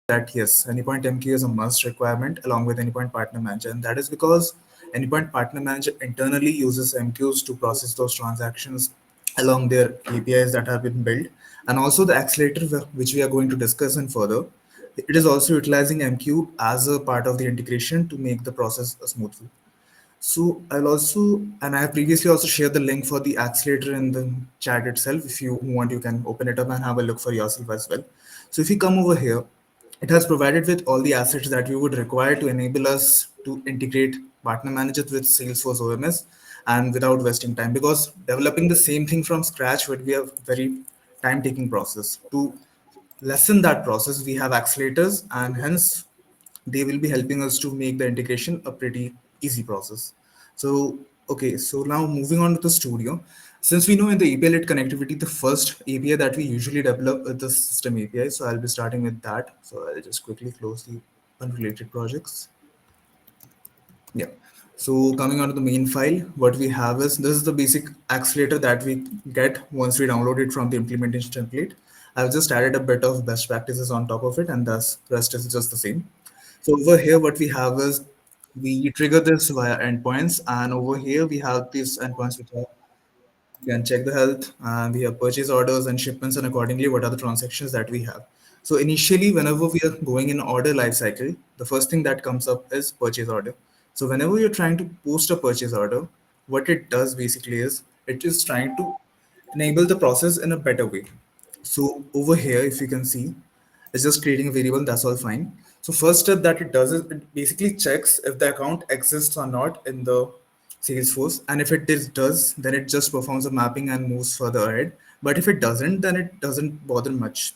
that yes, Anypoint MQ is a must requirement along with Anypoint Partner Manager, and that is because Anypoint Partner Manager internally uses MQs to process those transactions along their APIs that have been built, and also the accelerator which we are going to discuss in further. It is also utilizing MQ as a part of the integration to make the process smooth. So I'll also, and I have previously also shared the link for the accelerator in the chat itself. If you want, you can open it up and have a look for yourself as well. So if you come over here, it has provided with all the assets that we would require to enable us to integrate partner managers with Salesforce OMS and without wasting time, because developing the same thing from scratch would be a very time-taking process. To lessen that process, we have accelerators, and hence they will be helping us to make the integration a pretty easy process. So, okay, so now moving on to the studio. Since we know in the API-led connectivity, the first API that we usually develop is the system API. So I'll be starting with that. So I'll just quickly close the unrelated projects. Yeah. So coming on to the main file, what we have is this is the basic accelerator that we get once we download it from the implementation template. I've just added a bit of best practices on top of it, and thus rest is just the same. So over here, what we have is we trigger this via endpoints, and over here we have these endpoints which are we can check the health, and we have purchase orders and shipments, and accordingly, what are the transactions that we have. So initially, whenever we are going in order lifecycle, the first thing that comes up is purchase order. So whenever you're trying to post a purchase order, what it does basically is it is trying to enable the process in a better way. So over here, if you can see, it's just creating a variable, that's all fine. So first step that it does is it basically checks if the account exists or not in the Salesforce. And if does, then it just performs a mapping and moves further ahead. But if it doesn't, then it doesn't bother much.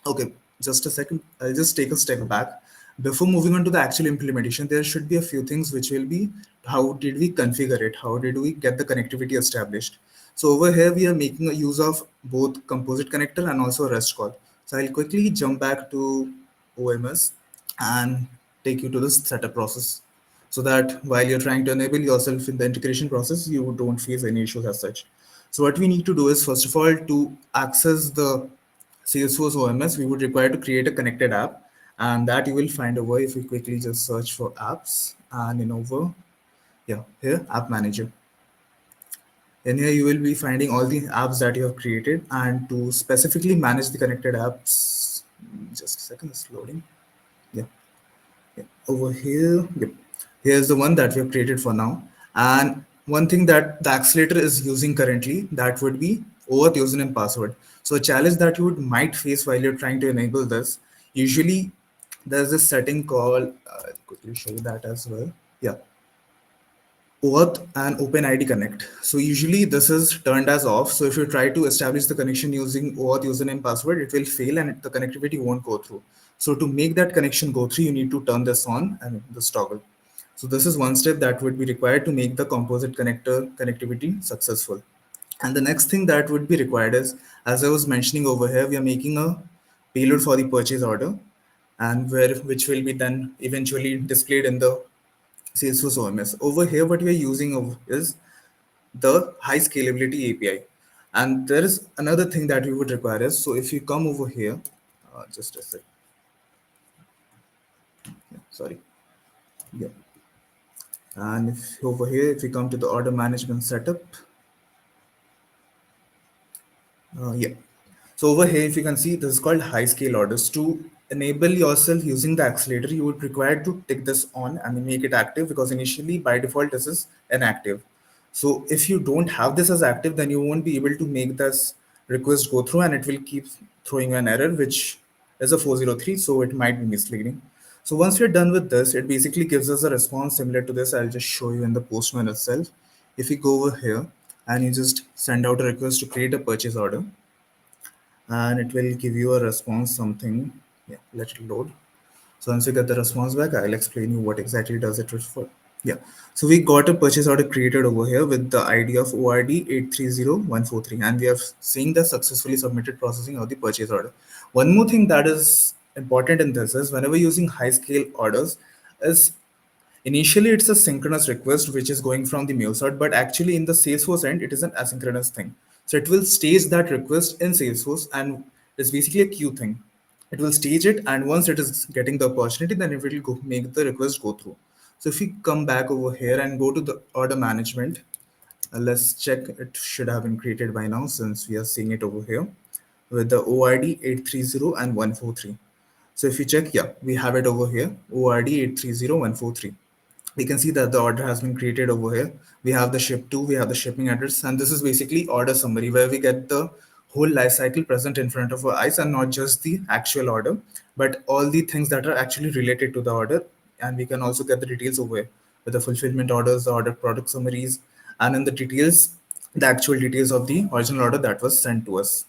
Okay, just a second. I'll just take a step back. Before moving on to the actual implementation, there should be a few things which will be how did we configure it? How did we get the connectivity established? So over here, we are making a use of both composite connector and also REST call. So I'll quickly jump back to OMS and take you to the setup process so that while you're trying to enable yourself in the integration process, you don't face any issues as such. So what we need to do is, first of all, to access the Salesforce OMS, we would require to create a connected app, and that you will find over if you quickly just search for apps and in over, yeah, here, app manager. In here, you will be finding all the apps that you have created, and to specifically manage the connected apps, just a second, it's loading. Yeah. Yeah, over here, yep. Here's the one that we have created for now. And one thing that the accelerator is using currently, that would be OAuth username password. So a challenge that you might face while you're trying to enable this, usually there's this setting called, I'll quickly show you that as well. Yeah, OAuth and OpenID Connect. So usually this is turned as off. So if you try to establish the connection using OAuth username password, it will fail and the connectivity won't go through. So to make that connection go through, you need to turn this on and this toggle. So this is one step that would be required to make the composite connector connectivity successful. And the next thing that would be required is, as I was mentioning over here, we are making a payload for the purchase order, and which will be then eventually displayed in the Salesforce OMS. Over here, what we are using is the high scalability API. And there is another thing that we would require is, so if you come over here, just a sec. Yeah, sorry. Yeah. And if over here, if we come to the order management setup, yeah. So over here, if you can see, this is called high scale orders. To enable yourself using the accelerator, you would require to take this on and make it active, because initially by default, this is inactive. So if you don't have this as active, then you won't be able to make this request go through, and it will keep throwing an error, which is a 403. So it might be misleading. So once we're done with this, it basically gives us a response similar to this. I'll just show you in the Postman itself. If you go over here and you just send out a request to create a purchase order, and it will give you a response something. Yeah, let it load. So once you get the response back, I'll explain you what exactly does it for. Yeah, so we got a purchase order created over here with the ID of ORD 830143, and we have seen the successfully submitted processing of the purchase order. One more thing that is important in this is, whenever using high scale orders, is initially it's a synchronous request which is going from the MuleSoft, but actually in the Salesforce end, it is an asynchronous thing. So it will stage that request in Salesforce, and it's basically a queue thing. It will stage it, and once it is getting the opportunity, then it will go, make the request go through. So if we come back over here and go to the order management, let's check. It should have been created by now since we are seeing it over here with the ORD 830 and 143. So if you check, yeah, we have it over here, ORD 830 143. We can see that the order has been created over here. We have the ship to, we have the shipping address, and this is basically order summary where we get the whole life cycle present in front of our eyes, and not just the actual order, but all the things that are actually related to the order. And we can also get the details over here with the fulfillment orders, the order product summaries, and in the details, the actual details of the original order that was sent to us.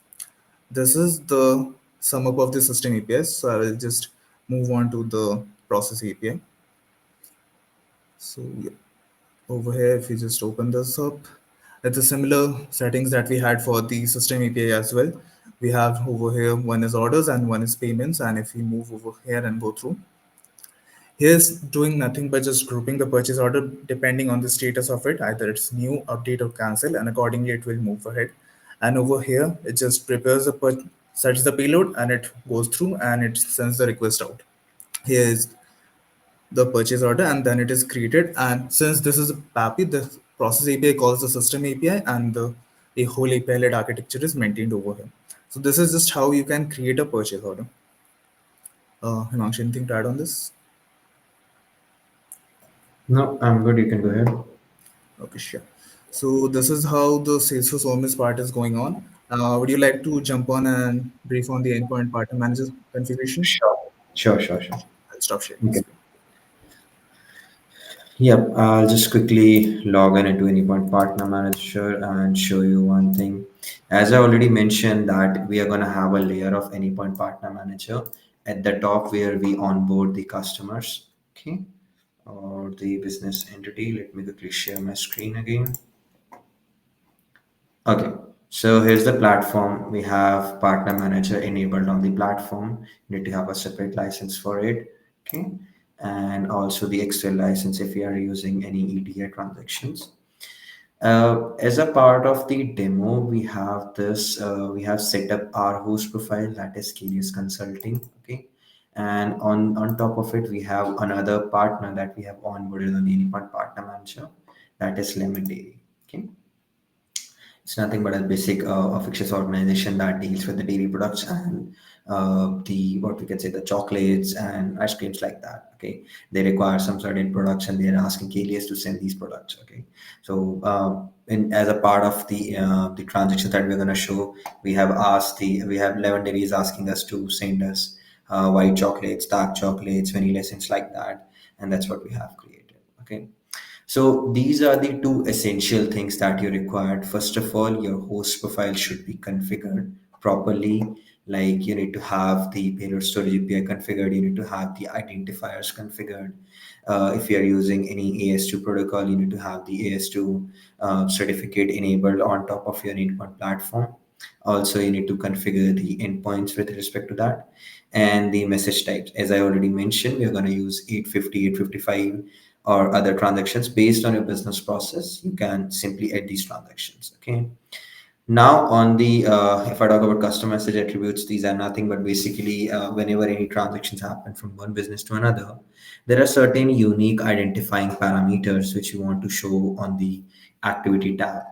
This is the sum up of the system APIs. So I will just move on to the process API. So yeah, over here, if you just open this up, it's a similar settings that we had for the system API as well. We have over here, one is orders and one is payments. And if we move over here and go through, here's doing nothing but just grouping the purchase order depending on the status of it. Either it's new, update, or cancel, and accordingly it will move ahead. And over here, it just prepares the sets the payload, and it goes through and it sends the request out. Here is the purchase order, and then it is created. And since this is a PAPI, the process API calls the system API, and a whole API-led architecture is maintained over here. So this is just how you can create a purchase order. Himanshu, anything to add on this? No, I'm good. You can go ahead. Okay, sure. So this is how the Salesforce OMS part is going on. Would you like to jump on and brief on the Endpoint Partner Manager configuration? Sure. Sure, sure, sure. I'll stop sharing the Okay. screen. Yep, I'll just quickly log in into Anypoint Partner Manager and show you one thing. As I already mentioned that we are going to have a layer of Anypoint Partner Manager at the top where we onboard the customers, okay, or the business entity. Let me quickly share my screen again. Okay, so here's the platform. We have Partner Manager enabled on the platform. You need to have a separate license for it. Okay, and also the extra license if you are using any EDI transactions. As a part of the demo, we have this. We have set up our host profile, that is Caelius Consulting. Okay, and on top of it, we have another partner that we have onboarded on the Anypoint Partner Manager, that is Lemon Dairy. Okay, it's nothing but a basic a fictitious organization that deals with the dairy products and the what we can say the chocolates and ice creams like that. Okay, they require some certain products and they are asking Caelius to send these products. Okay, so in as a part of the transactions that we're going to show, we have 11 dairies asking us to send us white chocolates, dark chocolates, vanilla essence like that, and that's what we have created. Okay, so these are the two essential things that you required. First of all, your host profile should be configured properly. Like you need to have the payload storage API configured. You need to have the identifiers configured. If you are using any AS2 protocol, you need to have the AS2 certificate enabled on top of your endpoint platform. Also, you need to configure the endpoints with respect to that and the message types. As I already mentioned, we are going to use 850, 855 or other transactions based on your business process. You can simply add these transactions. Okay. Now on the if I talk about custom message attributes, these are nothing but basically whenever any transactions happen from one business to another, there are certain unique identifying parameters which you want to show on the activity tab.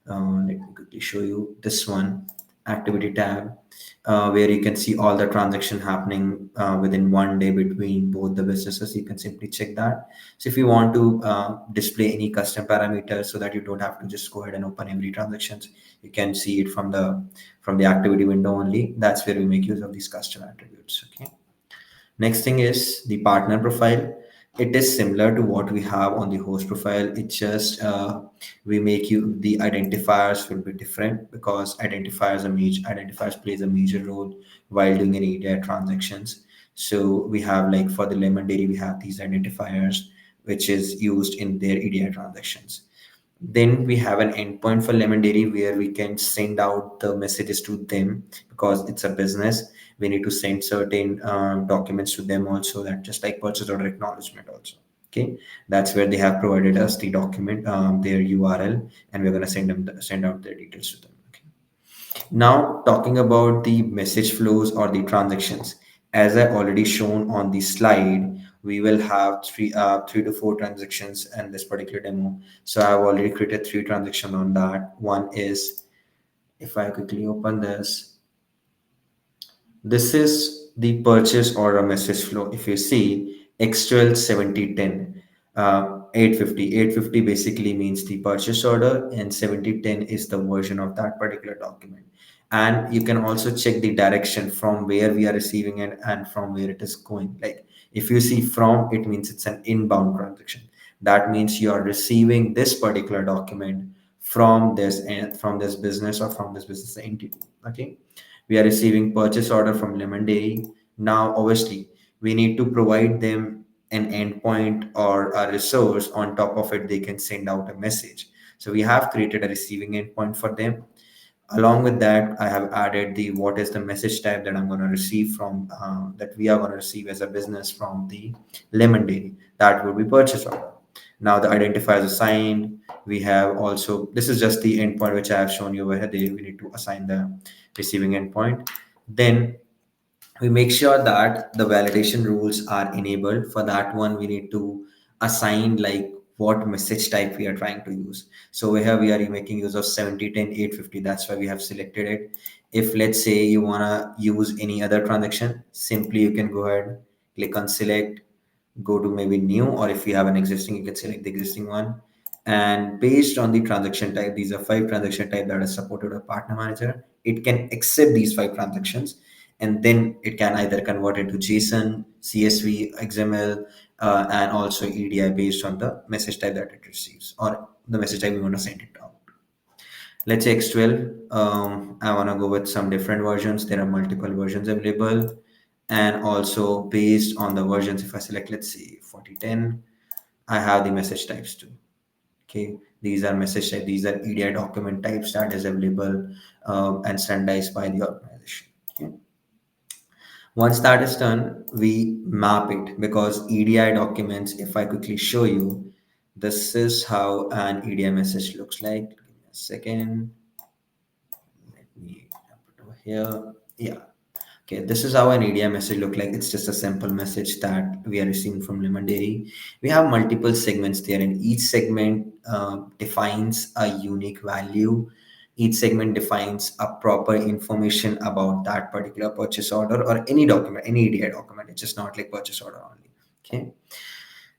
Let me quickly show you this one, activity tab, where you can see all the transaction happening within one day between both the businesses. You can simply check that. So if you want to display any custom parameters so that you don't have to just go ahead and open every transactions, you can see it from the activity window only. That's where we make use of these custom attributes. Okay. Next thing is the partner profile. It is similar to what we have on the host profile. It's just we make you the identifiers will be different because identifiers plays a major role while doing any EDI transactions. So we have like for the lemon dairy, we have these identifiers which is used in their EDI transactions. Then we have an endpoint for lemon dairy where we can send out the messages to them because it's a business. We need to send certain documents to them also, that just like purchase order acknowledgement also. Okay, that's where they have provided us the document, their URL, and we're going to send out their details to them. Okay. Now talking about the message flows or the transactions, As I already shown on the slide, we will have three to four transactions in this particular demo. So I've already created three transactions on that. One is, if I quickly open this is the purchase order message flow. If you see X12 7010, 850 basically means the purchase order, and 7010 is the version of that particular document. And you can also check the direction from where we are receiving it and from where it is going. Like if you see from, it means it's an inbound transaction. That means you are receiving this particular document from this and from this business or from this business entity. Okay, we are receiving purchase order from lemon dairy. Now obviously we need to provide them an endpoint or a resource. On top of it, they can send out a message. So we have created a receiving endpoint for them. Along with that, I have added the what is the message type that I'm going to receive from that we are going to receive as a business from the lemon dairy. That would be purchase order. Now the identifier is assigned. We have also, this is just the endpoint which I have shown you over here. We need to assign the receiving endpoint. Then we make sure that the validation rules are enabled. For that one, we need to assign like what message type we are trying to use. So over here we are making use of 7010 850. That's why we have selected it. If let's say you want to use any other transaction, simply you can go ahead, click on select, go to maybe new, or if you have an existing, you can select the existing one. And based on the transaction type, these are five transaction type that is supported by partner manager. It can accept these five transactions, and then it can either convert into JSON, CSV, XML, and also EDI based on the message type that it receives or the message type we want to send it out. Let's say X12. I want to go with some different versions. There are multiple versions available. And also based on the versions, if I select, let's see, 4010, I have the message types too. Okay, these are message type, these are EDI document types that is available and standardized by the organization. Okay. Once that is done, we map it because EDI documents, if I quickly show you, this is how an EDI message looks like. Give me a second. Let me put over here. Yeah. Okay, this is how an EDI message look like. It's just a simple message that we are receiving from Lemon Dairy. We have multiple segments there, and each segment defines a unique value. Each segment defines a proper information about that particular purchase order or any document, any EDI document. It's just not like purchase order only. Okay.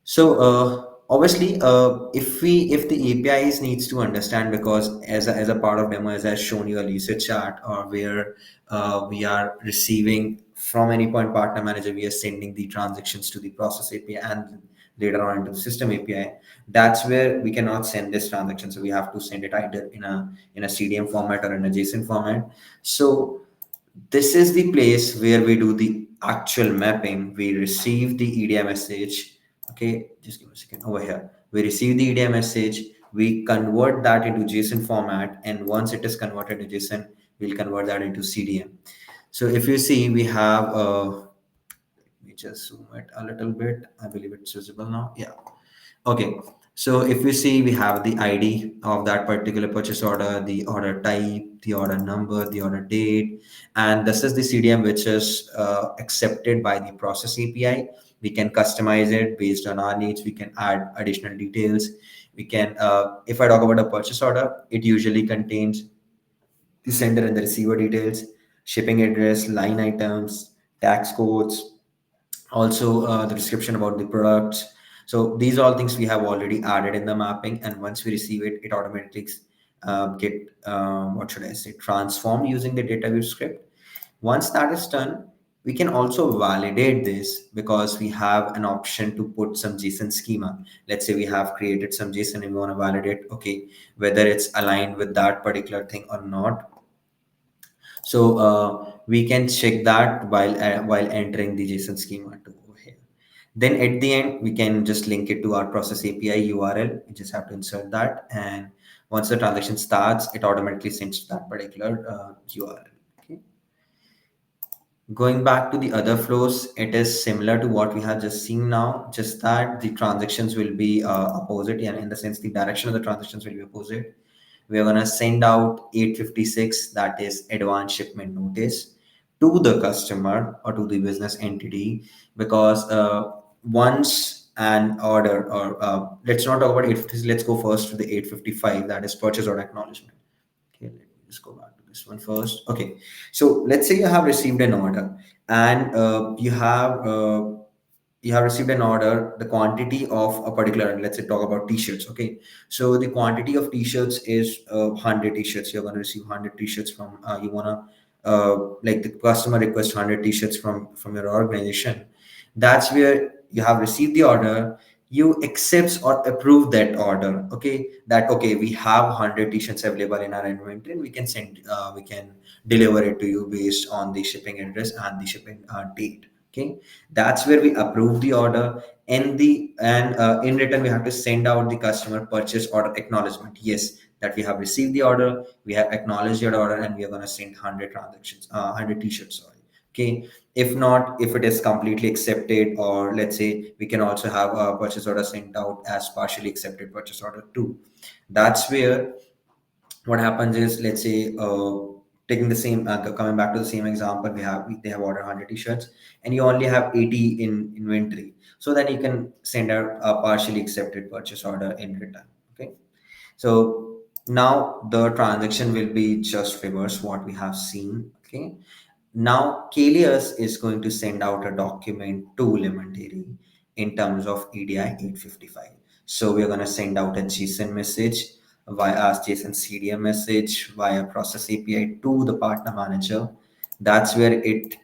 So obviously, if the APIs needs to understand, because as a part of demo, as I've shown you a usage chart or where we are receiving from Anypoint Partner Manager, we are sending the transactions to the process API and later on into the system API. That's where we cannot send this transaction, so we have to send it either in a CDM format or in a JSON format. So this is the place where we do the actual mapping. We receive the EDI message. Okay, just give me a second. Over here, we receive the EDI message. We convert that into JSON format, and once it is converted to JSON, we'll convert that into CDM. So if you see, we have let me just zoom it a little bit. I believe it's visible now. Yeah. Okay, so if we see, we have the ID of that particular purchase order, the order type, the order number, the order date, and this is the CDM which is accepted by the process API. We can customize it based on our needs. We can add additional details. We can, if I talk about a purchase order, it usually contains the sender and the receiver details, shipping address, line items, tax codes, also the description about the products. So these are all things we have already added in the mapping, and once we receive it, it automatically get what should I say, transformed using the database script. Once that is done, we can also validate this because we have an option to put some JSON schema. Let's say we have created some JSON and we want to validate, okay, whether it's aligned with that particular thing or not. So we can check that while entering the JSON schema to over here. Then at the end, we can just link it to our process API URL. You just have to insert that, and once the transaction starts, it automatically sends to that particular URL. Okay. Going back to the other flows, it is similar to what we have just seen now, just that the transactions will be opposite, and in the sense the direction of the transactions will be opposite. We are going to send out 856, that is advanced shipment notice. to the customer or to the business entity, because once an order, or let's not talk about 850, let's go first to the 855, that is purchase order acknowledgement. Okay, let me just go back to this one first. Okay, so let's say you have received an order, and you have received an order, the quantity of a particular, let's say talk about t-shirts. Okay, so the quantity of t-shirts is 100 t-shirts. You're going to receive 100 t-shirts from, you want to, like the customer requests 100 t-shirts from your organization. That's where you have received the order, you accept or approve that order. Okay, that okay, we have 100 t-shirts available in our inventory, and we can deliver it to you based on the shipping address and the shipping date. Okay, that's where we approve the order, and in return we have to send out the customer purchase order acknowledgement. Yes, that we have received the order, we have acknowledged your order, and we are going to send 100 transactions, 100 t-shirts, sorry. Okay, if not, if it is completely accepted, or let's say we can also have a purchase order sent out as partially accepted purchase order too. That's where what happens is, let's say, taking the same, coming back to the same example, they have ordered 100 t-shirts, and you only have 80 in inventory, so then you can send out a partially accepted purchase order in return. Okay, so now the transaction will be just reverse what we have seen. Okay, now Caelius is going to send out a document to Lemondary in terms of EDI 855. So we're going to send out a JSON message via JSON CDM message via process API to the partner manager. That's where it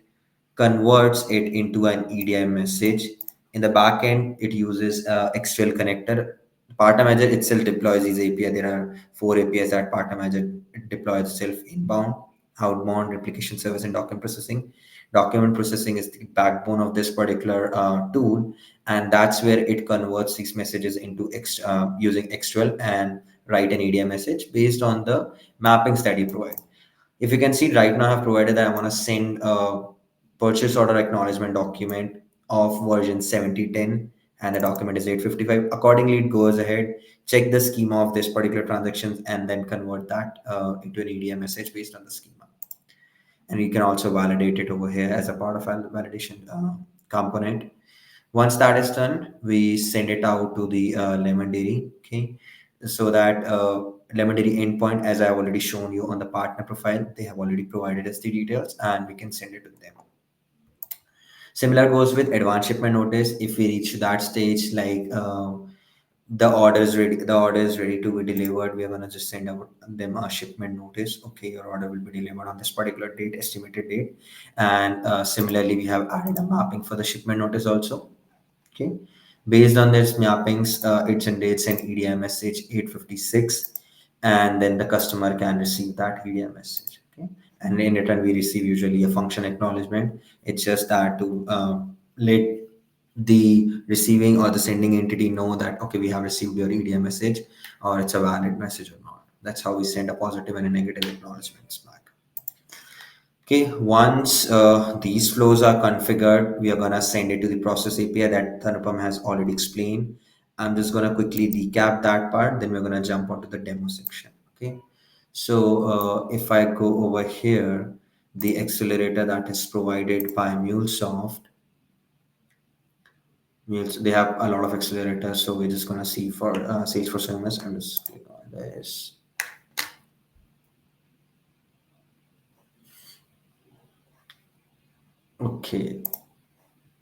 converts it into an EDI message. In the backend, it uses XML connector. Partner Manager itself deploys these API. There are 4 APIs that Partner Manager deploys itself: inbound, outbound, replication service, and document processing. Document processing is the backbone of this particular tool, and that's where it converts these messages into using XML and write an EDI message based on the mappings that you provide. If you can see right now, I've provided that I want to send a purchase order acknowledgement document of version 7010, and the document is 855. Accordingly, it goes ahead, check the schema of this particular transactions, and then convert that into an EDM message based on the schema. And you can also validate it over here as a part of our validation component. Once that is done, we send it out to the Lemon Dairy. Okay, so that Lemon Dairy endpoint, as I've already shown you on the partner profile, they have already provided us the details, and we can send it to them. Similar goes with advanced shipment notice. If we reach that stage, like the order is ready to be delivered, we are gonna just send out them a shipment notice. Okay, your order will be delivered on this particular date, estimated date. And similarly, we have added a mapping for the shipment notice also. Okay, based on these mappings, it generates an EDI message 856, and then the customer can receive that EDI message. Okay, and in return, we receive usually a function acknowledgement. It's just that to let the receiving or the sending entity know that okay, we have received your EDI message, or it's a valid message or not. That's how we send a positive and a negative acknowledgements back. Okay, once these flows are configured, we are gonna send it to the process API that Tanupam has already explained. I'm just gonna quickly recap that part, then we're gonna jump onto the demo section. Okay, so if I go over here, the accelerator that is provided by MuleSoft, they have a lot of accelerators, so we're just gonna see for Salesforce OMS. I'm just click on this. Okay,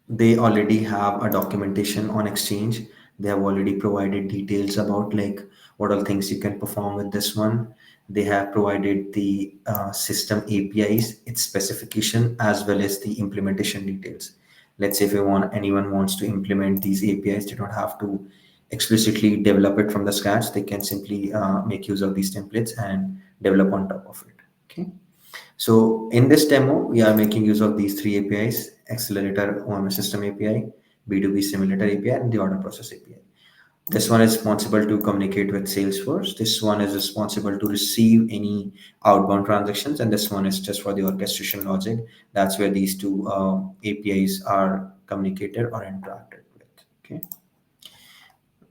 they already have a documentation on Exchange. They have already provided details about like what all things you can perform with this one. They have provided the system APIs, its specification, as well as the implementation details. Let's say if anyone wants to implement these APIs, they don't have to explicitly develop it from the scratch. They can simply make use of these templates and develop on top of it. Okay. So in this demo, we are making use of these 3 APIs: Accelerator OMS System API, B2B Simulator API, and the Order Process API. This one is responsible to communicate with Salesforce. This one is responsible to receive any outbound transactions, and this one is just for the orchestration logic. That's where these two APIs are communicated or interacted with. Okay.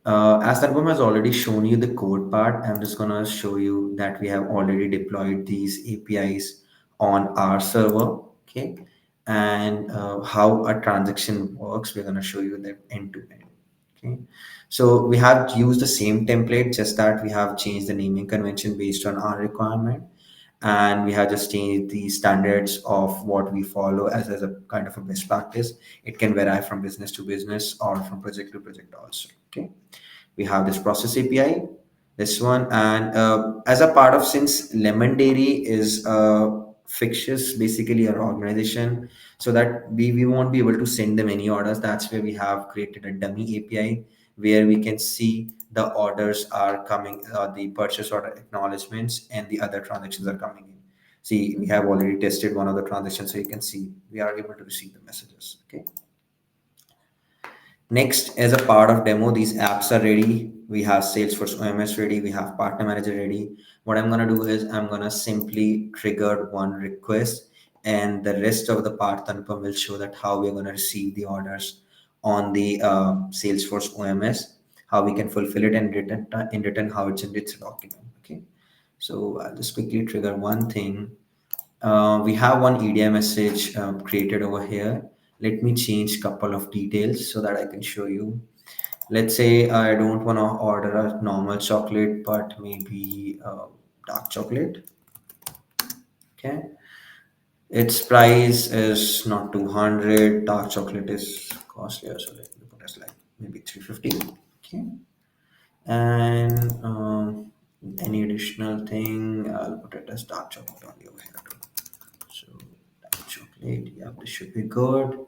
As Tanupam has already shown you the code part, I'm just gonna show you that we have already deployed these APIs on our server. Okay, and how a transaction works, we're going to show you that end to end. Okay, so we have used the same template, just that we have changed the naming convention based on our requirement, and we have just changed the standards of what we follow as a kind of a best practice. It can vary from business to business or from project to project also. Okay, we have this process API, this one, and as a part of, since Lemon Dairy is fictitious, basically our organization, so that we won't be able to send them any orders. That's where we have created a dummy API where we can see the orders are coming, the purchase order acknowledgements, and the other transactions are coming in. See, we have already tested one of the transactions, so you can see we are able to receive the messages. Okay. Next, as a part of demo, these apps are ready. We have Salesforce OMS ready. We have Partner Manager ready. What I'm going to do is I'm going to simply trigger one request, and the rest of the part, Tanupam will show that how we're going to receive the orders on the Salesforce OMS, how we can fulfill it, and in return how it generates a document. Okay. So I'll just quickly trigger one thing. We have one EDI message created over here. Let me change couple of details so that I can show you. Let's say I don't want to order a normal chocolate, but maybe dark chocolate. Okay. Its price is not 200. Dark chocolate is costlier, so let me put as like maybe 350. Okay. And any additional thing, I'll put it as dark chocolate only over here too. So dark chocolate, yeah, this should be good.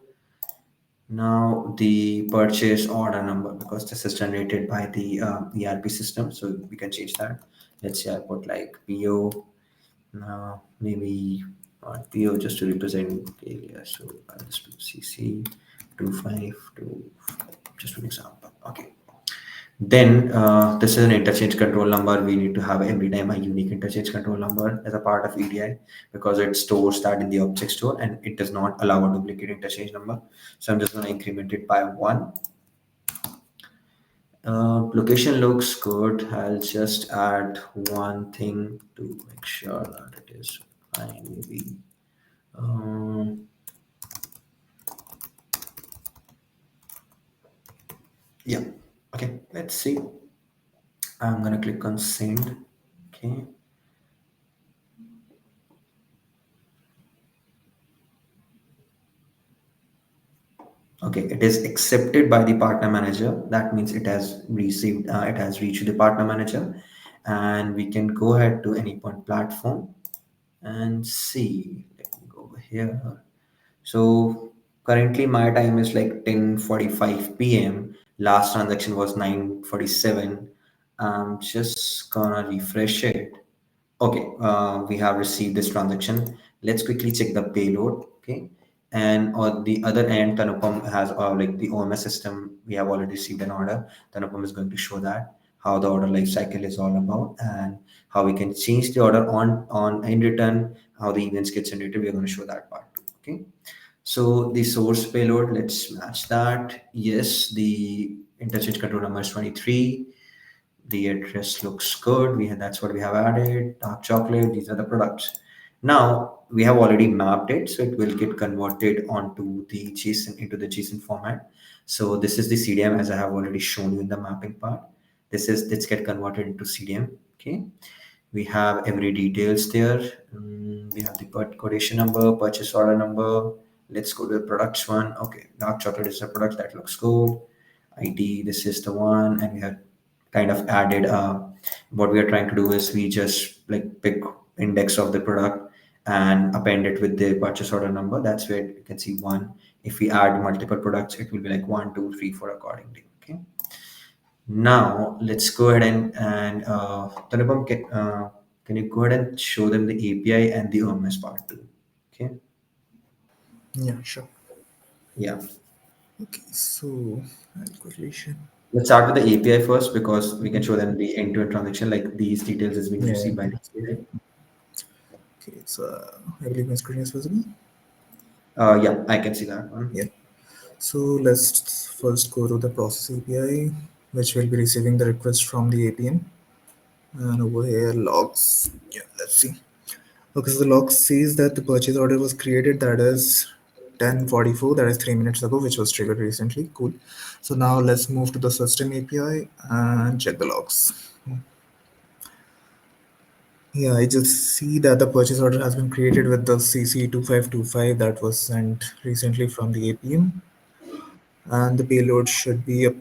Now the purchase order number, because this is generated by the ERP system, so we can change that. Let's say I put like PO. Now maybe not PO, just to represent Caelius. So I'll just do CC 2525, just an example. Okay. Then this is an interchange control number. We need to have every time a unique interchange control number as a part of EDI, because it stores that in the object store and it does not allow a duplicate interchange number. So I'm just going to increment it by one. Location looks good. I'll just add one thing to make sure that it is fine. Maybe. Um, yeah. Okay. Let's see. I'm gonna click on send. Okay. Okay, it is accepted by the partner manager. That means it has received, it has reached the partner manager, and we can go ahead to Anypoint platform and see. Let me go over here. So currently my time is like 10:45 p.m. Last transaction was 9:47. I'm just gonna refresh it. Okay, we have received this transaction. Let's quickly check the payload. Okay, and on the other end, Tanupam has like the OMS system. We have already received an order. Tanupam is going to show that how the order life cycle is all about, and how we can change the order on in return, how the events get generated. We are going to show that part too. Okay, so the source payload, let's match that. Yes, the interchange control number is 23. The address looks good. That's what we have added. Dark chocolate, these are the products. Now we have already mapped it, so it will get converted onto the JSON, into the JSON format. So this is the CDM, as I have already shown you in the mapping part. Let's get converted into CDM. Okay, we have every details there. We have the quotation number, purchase order number. Let's go to the products one. Okay, dark chocolate is the product, that looks good. ID, this is the one, and we have kind of added what we are trying to do is we just like pick index of the product and append it with the purchase order number. That's where you can see one. If we add multiple products, it will be like 1, 2, 3, 4 accordingly. Okay, now let's go ahead and Tanupam, can you go ahead and show them the API and the OMS part too? Okay. Yeah, sure. Yeah, Okay, so I'll quickly share. let's start with the API first, because we can show them the end-to-end transaction, like these details is being Yeah. received by the API. Okay, so I believe my screen is visible. Yeah, I can see that one. Yeah. So let's first go to the process API, which will be receiving the request from the APN. And over here, logs. Yeah, let's see. Okay, so the log says that the purchase order was created, that is 10:44, that is 3 minutes ago, which was triggered recently. Cool. So now let's move to the system API and check the logs. Yeah, I just see that the purchase order has been created with the CC2525 that was sent recently from the APM, and the payload should be a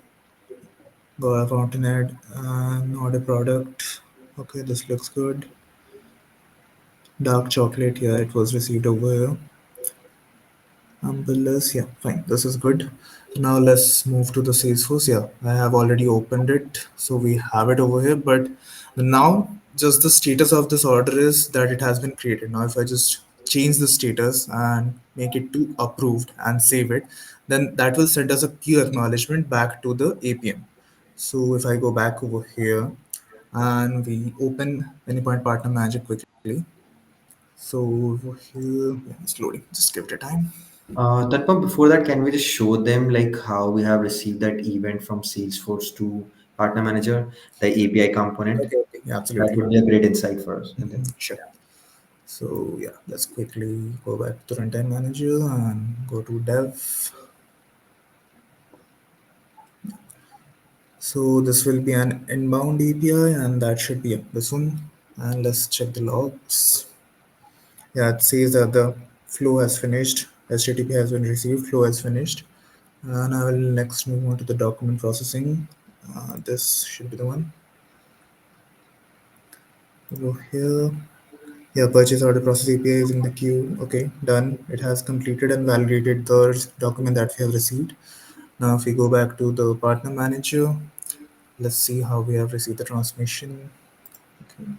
fountain ad and order product. Okay, this looks good. Dark chocolate, yeah, it was received over here. Umbrellas, yeah, fine. This is good. Now let's move to the Salesforce. Yeah, I have already opened it, so we have it over here. But now, just the status of this order is that it has been created. Now, if I just change the status and make it to approved and save it, then that will send us a queue acknowledgement back to the APM. So if I go back over here and we open Anypoint Partner Manager quickly. So over here, yeah, it's loading. Just give it a time. Tanupam, before that, can we just show them like how we have received that event from Salesforce to Partner Manager, the API component? Okay, okay. Yeah, That absolutely. would be a great insight for us. And then, Sure. So yeah, let's quickly go back to runtime manager and go to dev. So this will be an inbound API and that should be this one. And let's check the logs. Yeah, it says that the flow has finished. HTTP has been received, flow has finished. And I will next move on to the document processing. This should be the one. Go here. Yeah, purchase order process API is in the queue. Okay, done. It has completed and validated the document that we have received. Now, if we go back to the partner manager, let's see how we have received the transmission. Okay,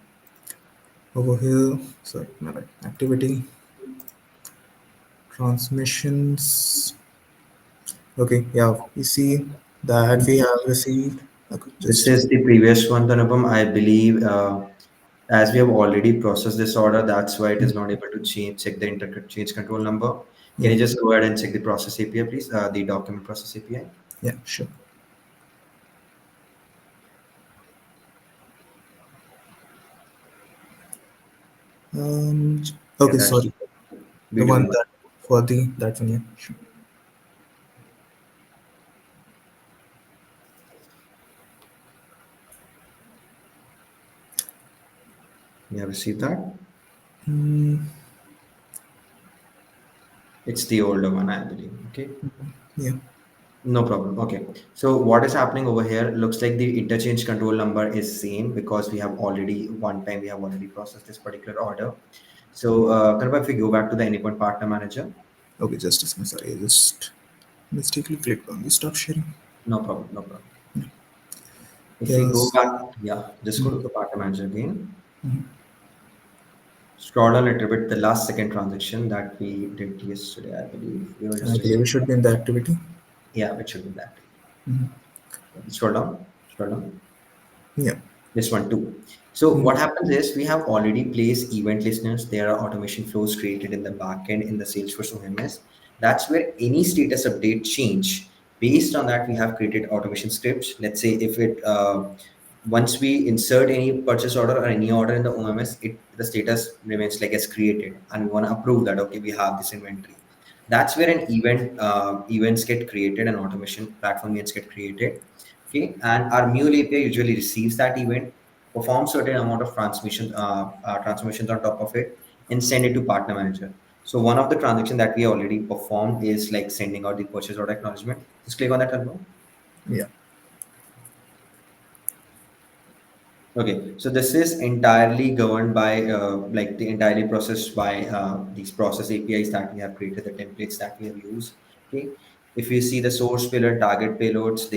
over here, sorry, my bad. Activity, transmissions. Okay, yeah, we see that we have received. Okay, this just is the previous one, Tanupam. I believe as we have already processed this order, that's why it is not able to check the interchange control number. Can yeah, you just go ahead and check the process API, please? The document process API. yeah, sure. Um, Yeah, okay, that's sorry, the one B2B. that for the that one, yeah, sure. You have received that? Mm, It's the older one, I believe. Okay. yeah, No problem. Okay. So what is happening over here? Looks like the interchange control number is same because we have already one time we have already processed this particular order. So Kanpa, if we go back to the Anypoint Partner Manager, okay, just a second, sorry, I just mistakenly clicked on the stop sharing. no problem, no problem. If we go Yes. back, yeah, just go to the Partner Manager again. Scroll down a little bit. The last second transaction that we did yesterday, I believe we were I just believe it receiving. should be in the activity. Yeah, which should be that. Scroll down, scroll down. Yeah. This one too. So Mhm. what happens is we have already placed event listeners. There are automation flows created in the backend in the Salesforce OMS. That's where any status update change. Based on that, we have created automation scripts. Let's say if it once we insert any purchase order or any order in the OMS, the status remains like as created, and we want to approve that okay we have this inventory. That's where an events get created and automation platform events get created. Okay, and our Mule API usually receives that event, performs certain amount of transformations on top of it, and send it to partner manager. So one of the transaction that we already performed is like sending out the purchase order acknowledgement. Just click on that album. Yeah. Okay, so this is entirely governed by like the entirely processed by these process APIs that we have created, the templates that we have used. Okay, if you see the source payload, target payloads,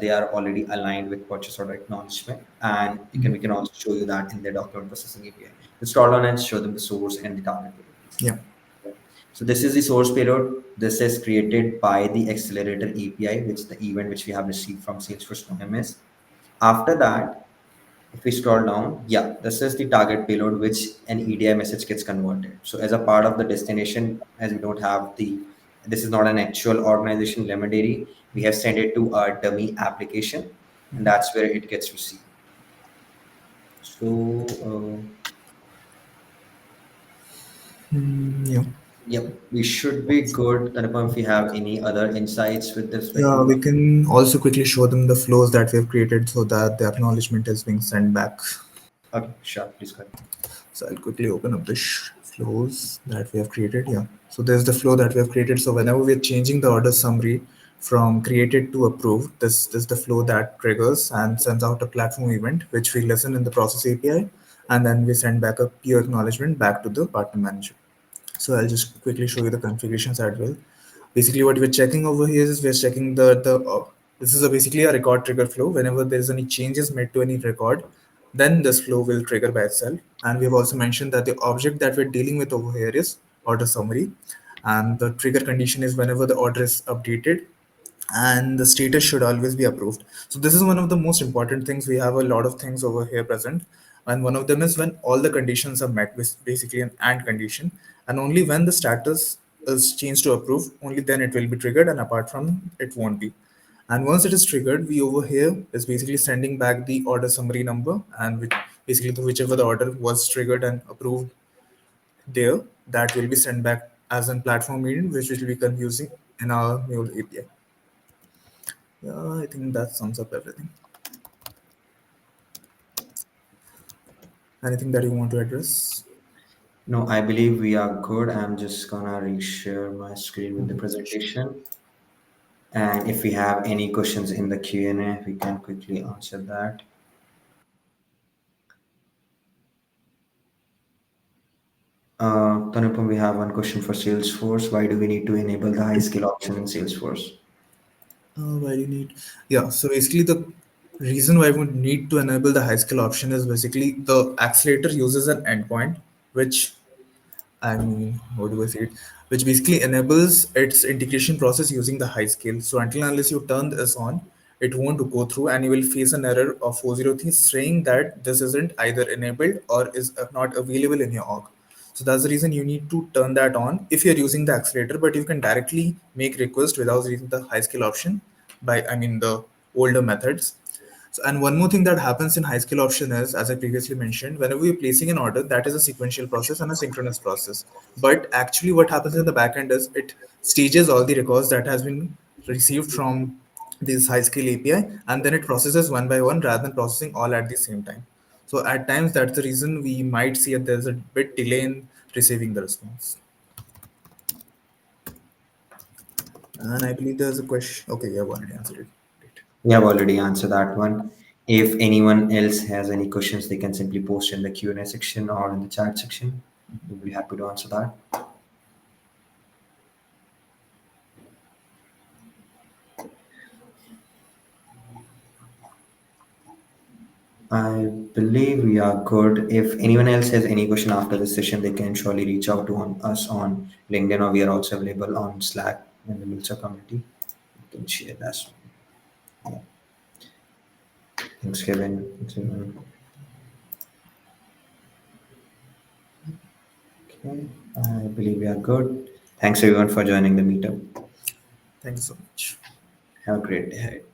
they are already aligned with purchase order acknowledgement, and we can also show you that in the document processing API. Let's scroll down and show them the source and the target payload, please. Yeah. So this is the source payload. This is created by the accelerator API, which the event which we have received from Salesforce OMS. After that, if we scroll down, yeah, this is the target payload which an EDI message gets converted. So as a part of the destination, as we don't have this is not an actual organization lemon dairy, we have sent it to a dummy application, and that's where it gets received. So Yeah. Yep, we should be good. Tanupam, if you have any other insights with this Yeah, webinar. we can also quickly show them the flows that we have created so that the acknowledgement is being sent back. Okay, sure, please go ahead. So I'll quickly open up the flows that we have created. Yeah. So there's the flow that we have created. So whenever we're changing the order summary from created to approved, this is the flow that triggers and sends out a platform event, which we listen in the process API, and then we send back a peer acknowledgement back to the partner manager. So I'll just quickly show you the configurations as well. Basically, what we're checking over here is we're checking the this is basically a record trigger flow. Whenever there's any changes made to any record, then this flow will trigger by itself. And we have also mentioned that the object that we're dealing with over here is order summary, and the trigger condition is whenever the order is updated and the status should always be approved. So this is one of the most important things. We have a lot of things over here present, and one of them is when all the conditions are met, with basically an and condition, and only when the status is changed to approved, only then it will be triggered, and apart from it won't be. And once it is triggered, we over here is basically sending back the order summary number, and basically whichever the order was triggered and approved there, that will be sent back as a platform meeting, which will be confusing in our Mule API. Yeah, I think that sums up everything. Anything that you want to address? No, I believe we are good. I'm just gonna reshare my screen with the presentation. And if we have any questions in the Q&A, we can quickly answer that. Tanupam, we have one question for Salesforce. Why do we need to enable the high skill option in Salesforce? Why do you need? Yeah, so basically the reason why we would need to enable the high skill option is basically the accelerator uses an endpoint, which I mean, how do I say it? Which basically enables its integration process using the high scale. So until and unless you turn this on, it won't go through, and you will face an error of 403 saying that this isn't either enabled or is not available in your org. So that's the reason you need to turn that on if you're using the accelerator, but you can directly make request without using the high scale option by, I mean, the older methods. So, and one more thing that happens in high skill option is, as I previously mentioned, whenever you're placing an order, that is a sequential process and a synchronous process. But actually, what happens in the backend is it stages all the records that has been received from this high skill API, and then it processes one by one rather than processing all at the same time. So at times, that's the reason we might see that there's a bit delay in receiving the response. And I believe there's a question. Okay, yeah, I've already answered it. Great. We have already answered that one. If anyone else has any questions, they can simply post in the Q&A section or in the chat section. We'll be happy to answer that. I believe we are good. If anyone else has any question after this session, they can surely reach out to us on LinkedIn, or we are also available on Slack in the MuleSoft community. You can share that. Yeah. Thanks, Kevin. Thanks, everyone. Okay. I believe we are good. Thanks everyone for joining the meetup. Thank you so much. Have a great day ahead.